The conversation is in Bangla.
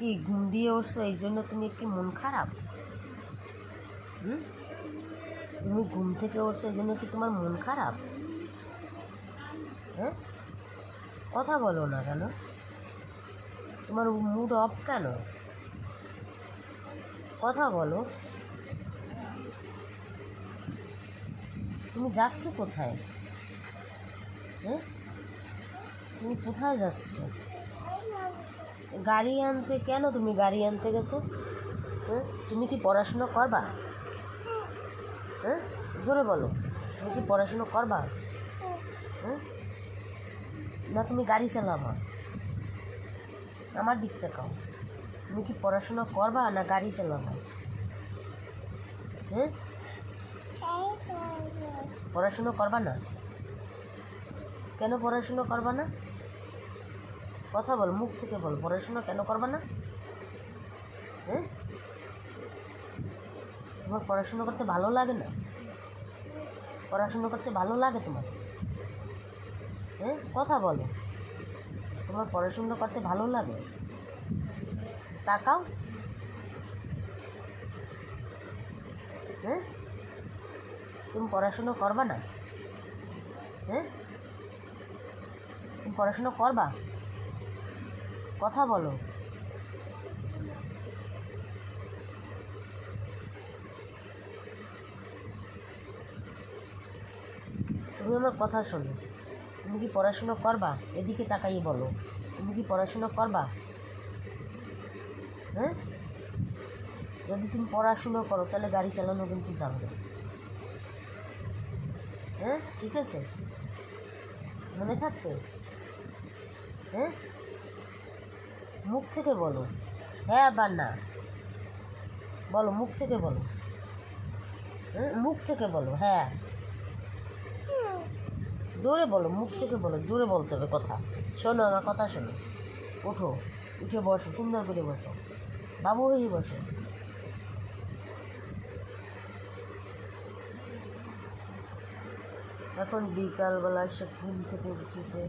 কি ঘুম দিয়ে উঠছো এই জন্য তুমি কি মন খারাপ? তুমি ঘুম থেকে উঠছো এই জন্য কি তোমার মন খারাপ? হ্যাঁ, কথা বলো না কেন? তোমার মুড অফ কেন? কথা বলো। তুমি যাচ্ছ কোথায়? হ্যাঁ, তুমি কোথায় যাচ্ছ? গাড়ি আনতে? কেন তুমি গাড়ি আনতে গেছো? হ্যাঁ, তুমি কি পড়াশুনো করবা? হ্যাঁ, জোরে বলো, তুমি কি পড়াশুনো করবা? হ্যাঁ, না তুমি গাড়ি চালাবা? আমার দিক থেকে তুমি কি পড়াশোনা করবা না গাড়ি চালাবা? হ্যাঁ, পড়াশুনো করবা না? কেন পড়াশুনো করবা না? কথা বল, মুখ থেকে বল, পড়াশুনো কেন করবা না? হ্যাঁ, তোমার পড়াশুনো করতে ভালো লাগে না? পড়াশুনো করতে ভালো লাগে তোমার? হ্যাঁ, কথা বলো, তোমার পড়াশুনো করতে ভালো লাগে? তাকাও। হ্যাঁ, তুমি পড়াশুনো করবা না? হ্যাঁ, তুমি পড়াশুনো করবা? কথা বলো। তুমি আমার কথা শোনো, তুমি কি পড়াশুনো করবা? এদিকে তাকাইয়ে বলো, তুমি কি পড়াশুনো করবা? হ্যাঁ, যদি তুমি পড়াশুনো করো তাহলে গাড়ি চালানো কিন্তু জানবে। হ্যাঁ, ঠিক আছে, মনে থাকবে। হ্যাঁ, মুখ থেকে বলো। হ্যাঁ বা না বলো, মুখ থেকে বলো। হ্যাঁ, মুখ থেকে বলো। হ্যাঁ, জোরে বলো, মুখ থেকে বলো, জোরে বলতে হবে কথা। শোনো, আমার কথা শোনো। ওঠো, উঠে বসো, সুন্দর করে বসো, বাবু হয়ে বসো। এখন বিকালবেলা সে ঘুম থেকে উঠেছে,